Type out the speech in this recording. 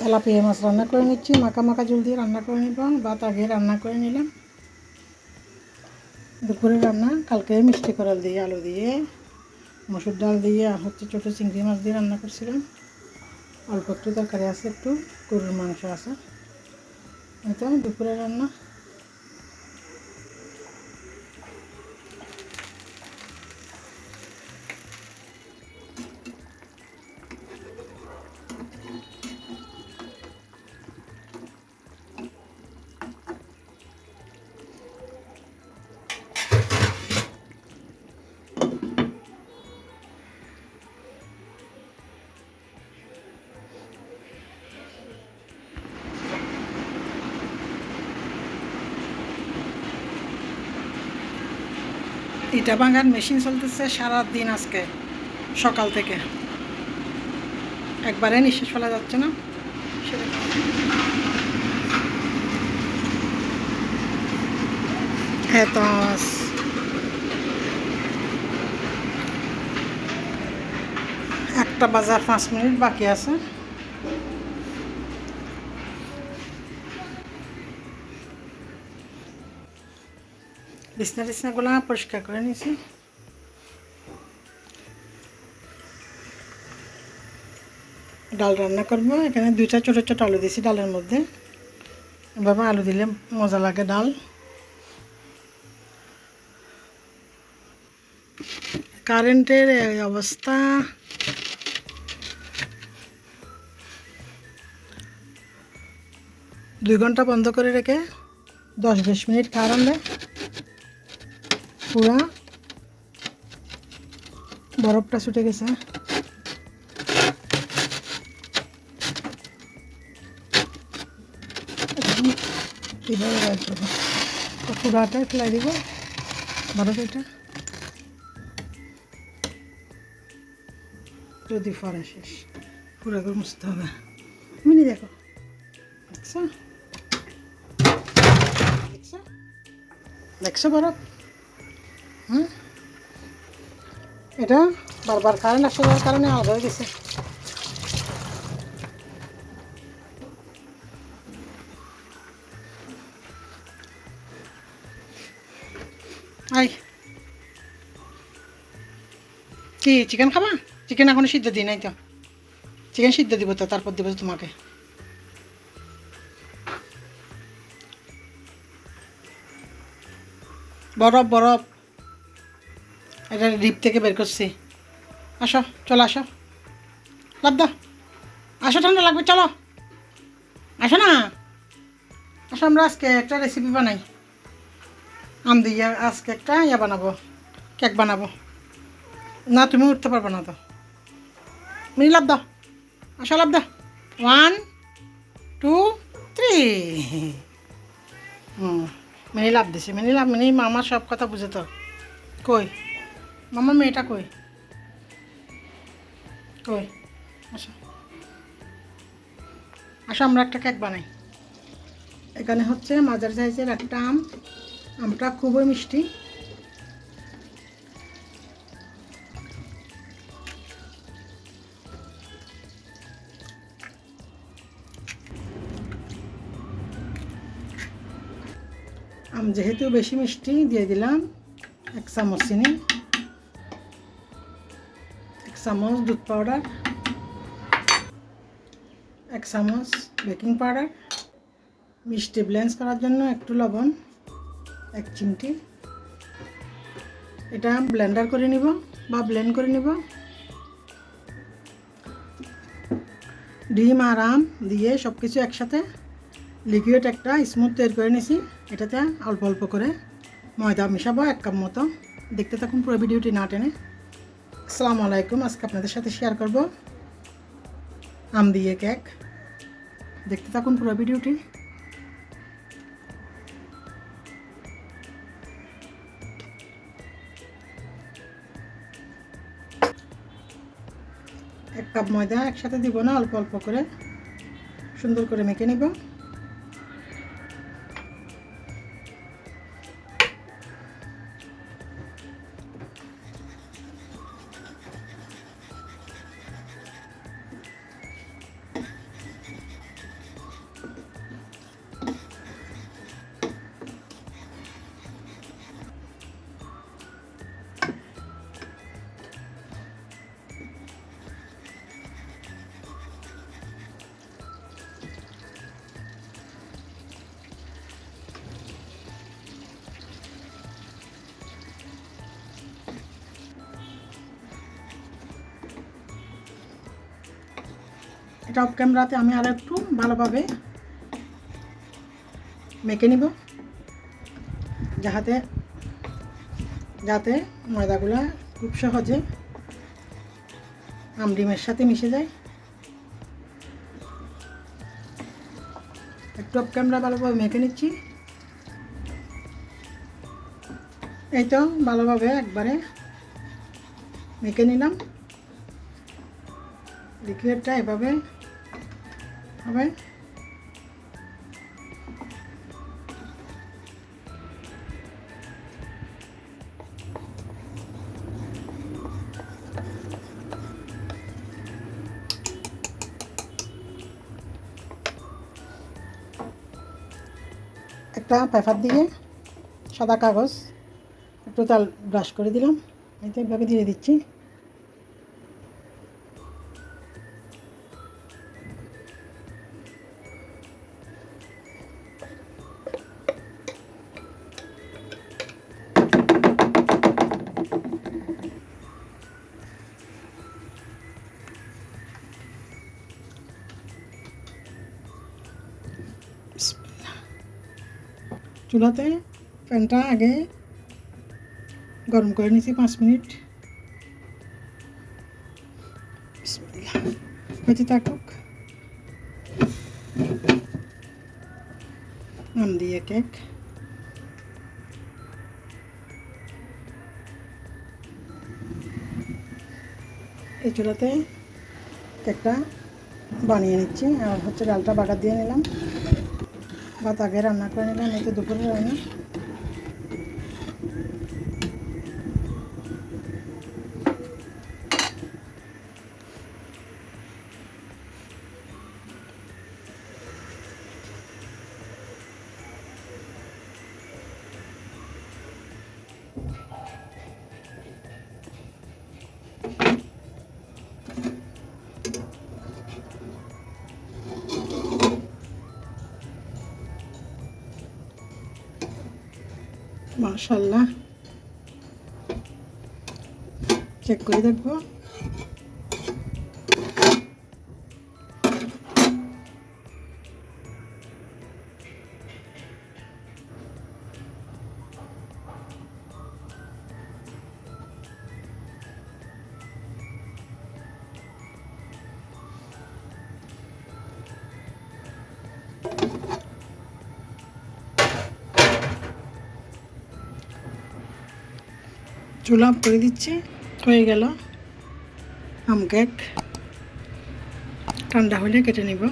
Tilapia মাছ রান্না করে নিচ্ছি, মাখা মাখা ঝোল দিয়ে রান্না করে নিব। ভাত আগে রান্না করে নিলাম। দুপুরে রান্না কালকে মিষ্টি করল দিয়ে, আলু দিয়ে, মসুর ডাল দিয়ে আর হচ্ছে ছোটো চিংড়ি মাছ দিয়ে রান্না করছিলাম। অল্প একটু তরকারি আছে, একটু গরুর মাংস আছে। এটা দুপুরে রান্না। ইটা ভাঙার মেশিন চলতেছে সারাদিন আজকে সকাল থেকে, একবারে নিঃশ্বাস ফেলা যাচ্ছে না। এত একটা বাজার 5 মিনিট বাকি আছে। বিছনা টিছনাগুলো পরিষ্কার করে নিয়েছি। ডাল রান্না করবো। এখানে 2টা ছোটো ছোটো আলু দিয়েছি ডালের মধ্যে। এভাবে আলু দিলে মজা লাগে ডাল। কারেন্টের এই অবস্থা। দুই ঘন্টা বন্ধ করে রেখে 10-20 মিনিট কারেন্ট দেয়, পুরা বরফটা ছুটে গেছে। কীভাবে বাইর করবো, পুরাটাই ফেলাই দিব বরফ। এটা যদি ফরে শেষ পুরো করে মুছতে হবে। মিনি দেখো, দেখছো দেখছো দেখছো বরফ। এটা বারবার কারেন্ট আসে যাওয়ার কারণে আলাদা হয়ে গেছে। আই কি চিকেন খাবা? চিকেন এখনো সিদ্ধ দিই নাই তো। চিকেন সিদ্ধ দিব তো, তারপর দেবো তোমাকে। বরফ বরফ এটা ডিপ থেকে বের করছি। আসো, চলো আসো, লাভ দাও, আসো, ঠান্ডা লাগবে, চলো আসো না। আসো, আমরা আজকে একটা রেসিপি বানাই। আম দিয়ে আজকে একটা বানাবো, কেক বানাবো। না তুমি উঠতে পারবে না তো। মিনি লাভ দাও, আসো লাভ দাও। 1 2 3। মিনি লাভ দিছে, মিনি মামার সব কথা বুঝে তো। কই মামার মেয়েটা কই? কই আসো, আসো আমরা একটা কেক বানাই। এখানে হচ্ছে মাঝারি সাইজের একটা আমটা খুবই মিষ্টি। আম যেহেতু বেশি মিষ্টি, দিয়ে দিলাম 1 চামচ চিনি, 1 চামচ দুধ পাউডার, 1 চামচ বেকিং পাউডার, মিষ্টি ব্লেন্ড করার জন্য একটু লবণ, 1 চিমটি। এটা ব্লেন্ডার করে নিব বা ব্লেন্ড করে নিব। ডিম আর আম দিয়ে সব কিছু একসাথে লিকুইড একটা স্মুথ তৈরি করে নিয়েছি। এটাতে অল্প অল্প করে ময়দা মিশাবো 1 কাপ মতো। দেখতে থাকুন পুরো ভিডিওটি না টেনে। আসসালামু আলাইকুম। আজকে আপনাদের সাথে শেয়ার করব আম দিয়ে কেক। দেখতে থাকুন পুরো ভিডিওটি। এক কাপ ময়দা একসাথে দিব না, অল্প অল্প করে সুন্দর করে মেখে নিব। এটা অফ ক্যামেরাতে আমি আর একটু ভালোভাবে মেখে নিব, যাতে ময়দাগুলো খুব সহজে ডিমের সাথে মিশে যায়। একটু অফ ক্যামেরা ভালোভাবে মেখে নিচ্ছি। এই তো ভালোভাবে একবারে মেখে নিলাম। লিকুইডটা এভাবে হবে। একটা পেপার দিয়ে সাদা কাগজ একটু তেল ব্রাশ করে দিলাম, এই তো এইভাবে দিয়ে দিচ্ছি। চুলাতে প্যানটা আগে গরম করে নিয়েছি 5 মিনিট। হতে থাকুক। আম দিয়ে কেক, এই চুলাতে কেকটা বানিয়ে নিচ্ছি। আর হচ্ছে ডালটা বাগার দিয়ে নিলাম, ভাত আগে রান্না করে নিলাম, এই তো দুপুরে রান্না। মাশাআল্লাহ, চেক করে দেখবো। চুলা অফ করে দিচ্ছি। হয়ে গেল আম কেক। ঠান্ডা হলে কেটে নিব।